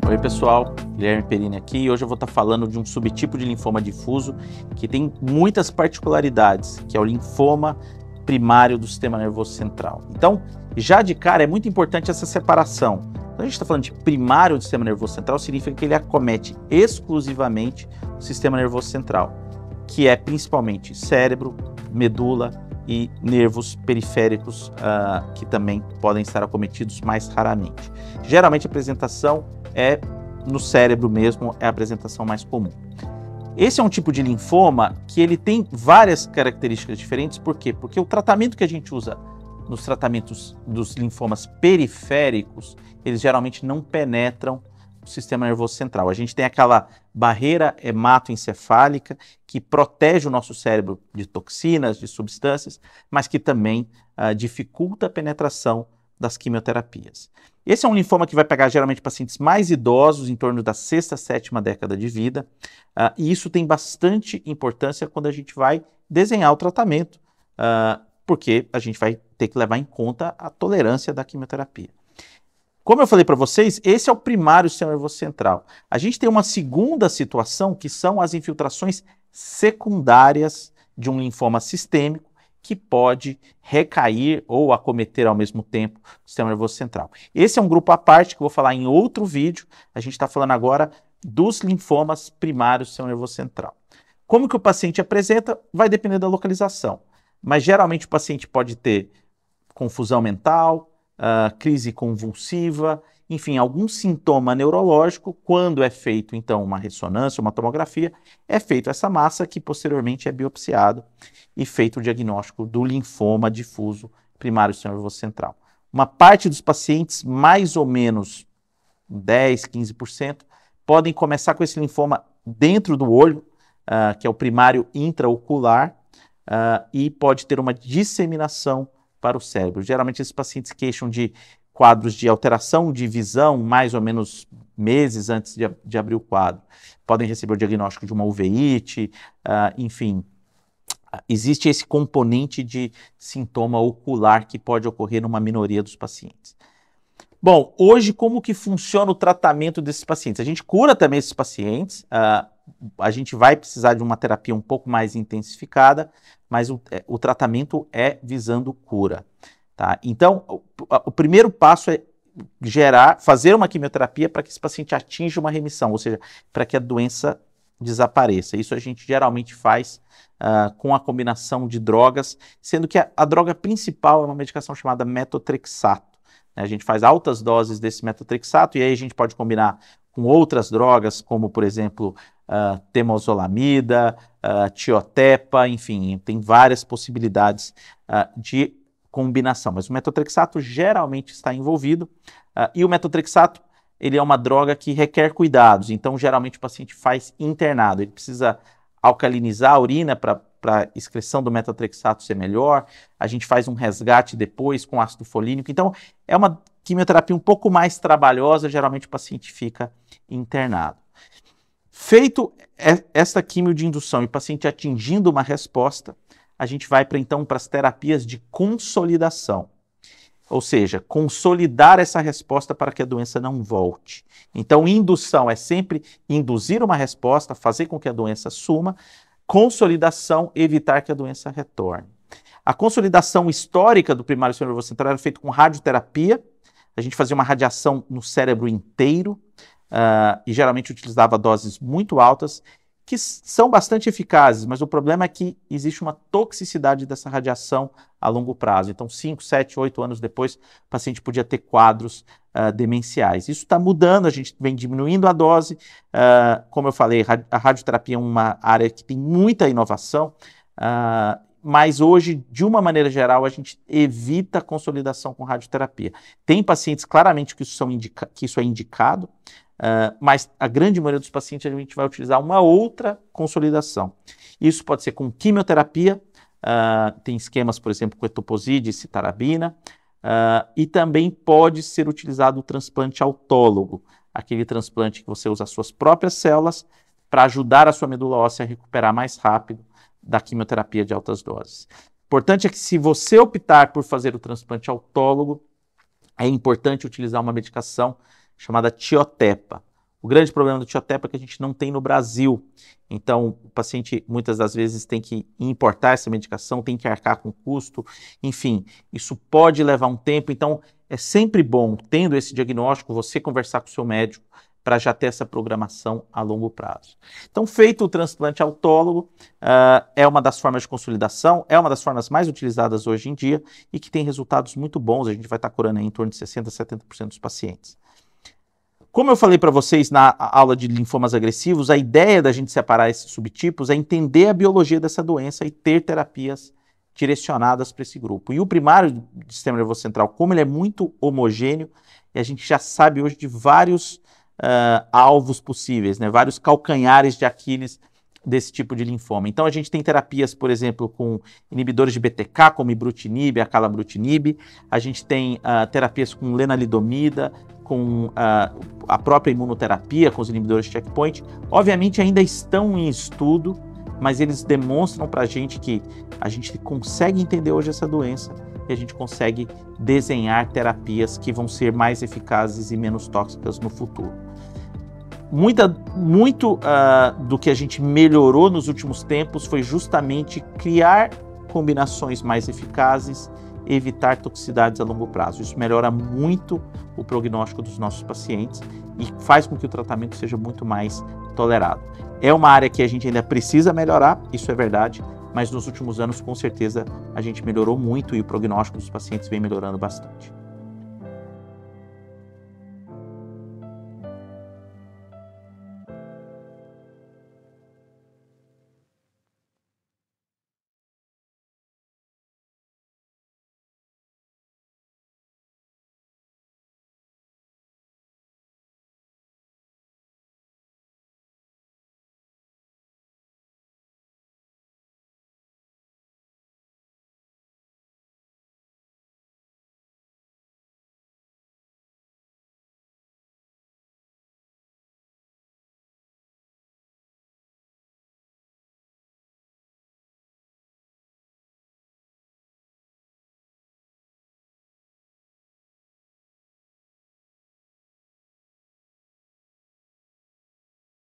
Oi pessoal, Guilherme Perini aqui e hoje eu vou estar falando de um subtipo de linfoma difuso que tem muitas particularidades, que é o linfoma primário do sistema nervoso central. Então, já de cara é muito importante essa separação. Quando a gente está falando de primário do sistema nervoso central, significa que ele acomete exclusivamente o sistema nervoso central, que é principalmente cérebro, medula e nervos periféricos, que também podem estar acometidos mais raramente. Geralmente a apresentação é no cérebro mesmo, é a apresentação mais comum. Esse é um tipo de linfoma que ele tem várias características diferentes. Por quê? Porque o tratamento que a gente usa nos tratamentos dos linfomas periféricos, eles geralmente não penetram o sistema nervoso central. A gente tem aquela barreira hematoencefálica que protege o nosso cérebro de toxinas, de substâncias, mas que também dificulta a penetração das quimioterapias. Esse é um linfoma que vai pegar geralmente pacientes mais idosos, em torno da 6ª, 7ª década de vida, e isso tem bastante importância quando a gente vai desenhar o tratamento, porque a gente vai ter que levar em conta a tolerância da quimioterapia. Como eu falei para vocês, esse é o primário sistema nervoso central. A gente tem uma segunda situação, que são as infiltrações secundárias de um linfoma sistêmico, que pode recair ou acometer ao mesmo tempo o sistema nervoso central. Esse é um grupo à parte que eu vou falar em outro vídeo. A gente está falando agora dos linfomas primários do sistema nervoso central. Como que o paciente apresenta? Vai depender da localização. Mas geralmente o paciente pode ter confusão mental, crise convulsiva, enfim, algum sintoma neurológico. Quando é feito, então, uma ressonância, uma tomografia, é feito essa massa que posteriormente é biopsiado e feito o diagnóstico do linfoma difuso primário do sistema nervoso central. Uma parte dos pacientes, mais ou menos 10, 15%, podem começar com esse linfoma dentro do olho, que é o primário intraocular, e pode ter uma disseminação para o cérebro. Geralmente esses pacientes queixam de quadros de alteração de visão, mais ou menos meses antes de abrir o quadro. Podem receber o diagnóstico de uma uveíte, enfim. Existe esse componente de sintoma ocular que pode ocorrer numa minoria dos pacientes. Bom, hoje como que funciona o tratamento desses pacientes? A gente cura também esses pacientes, a gente vai precisar de uma terapia um pouco mais intensificada, mas o tratamento é visando cura. Tá? Então, o primeiro passo é fazer uma quimioterapia para que esse paciente atinja uma remissão, ou seja, para que a doença desapareça. Isso a gente geralmente faz com a combinação de drogas, sendo que a droga principal é uma medicação chamada metotrexato. A gente faz altas doses desse metotrexato e aí a gente pode combinar com outras drogas, como por exemplo, temozolomida, tiotepa, enfim, tem várias possibilidades de combinação, mas o metotrexato geralmente está envolvido, e o metotrexato ele é uma droga que requer cuidados, então geralmente o paciente faz internado, ele precisa alcalinizar a urina para a excreção do metotrexato ser melhor, a gente faz um resgate depois com ácido folínico, então é uma quimioterapia um pouco mais trabalhosa, geralmente o paciente fica internado. Feito esta quimio de indução e o paciente atingindo uma resposta, a gente vai então para as terapias de consolidação, ou seja, consolidar essa resposta para que a doença não volte. Então, indução é sempre induzir uma resposta, fazer com que a doença suma, consolidação, evitar que a doença retorne. A consolidação histórica do primário sistema nervoso central era feita com radioterapia, a gente fazia uma radiação no cérebro inteiro, e geralmente utilizava doses muito altas, que são bastante eficazes, mas o problema é que existe uma toxicidade dessa radiação a longo prazo. Então, 5, 7, 8 anos depois, o paciente podia ter quadros demenciais. Isso está mudando, a gente vem diminuindo a dose. Como eu falei, a radioterapia é uma área que tem muita inovação, mas hoje, de uma maneira geral, a gente evita a consolidação com radioterapia. Tem pacientes claramente que isso é indicado, mas a grande maioria dos pacientes a gente vai utilizar uma outra consolidação. Isso pode ser com quimioterapia, tem esquemas, por exemplo, com etoposide e citarabina, e também pode ser utilizado o transplante autólogo, aquele transplante que você usa as suas próprias células para ajudar a sua medula óssea a recuperar mais rápido da quimioterapia de altas doses. Importante é que se você optar por fazer o transplante autólogo, é importante utilizar uma medicação chamada tiotepa. O grande problema do tiotepa é que a gente não tem no Brasil. Então, o paciente muitas das vezes tem que importar essa medicação, tem que arcar com custo, enfim, isso pode levar um tempo. Então, é sempre bom, tendo esse diagnóstico, você conversar com o seu médico para já ter essa programação a longo prazo. Então, feito o transplante autólogo, é uma das formas de consolidação, é uma das formas mais utilizadas hoje em dia e que tem resultados muito bons. A gente vai estar curando aí em torno de 60% a 70% dos pacientes. Como eu falei para vocês na aula de linfomas agressivos, a ideia da gente separar esses subtipos é entender a biologia dessa doença e ter terapias direcionadas para esse grupo. E o primário do sistema nervoso central, como ele é muito homogêneo, e a gente já sabe hoje de vários alvos possíveis, né? Vários calcanhares de Aquiles desse tipo de linfoma. Então a gente tem terapias, por exemplo, com inibidores de BTK, como ibrutinib, acalabrutinib. A gente tem terapias com lenalidomida, com a própria imunoterapia, com os inibidores de checkpoint. Obviamente ainda estão em estudo, mas eles demonstram para a gente que a gente consegue entender hoje essa doença e a gente consegue desenhar terapias que vão ser mais eficazes e menos tóxicas no futuro. Muito do que a gente melhorou nos últimos tempos foi justamente criar combinações mais eficazes, evitar toxicidades a longo prazo. Isso melhora muito o prognóstico dos nossos pacientes e faz com que o tratamento seja muito mais tolerado. É uma área que a gente ainda precisa melhorar, isso é verdade, mas nos últimos anos, com certeza, a gente melhorou muito e o prognóstico dos pacientes vem melhorando bastante.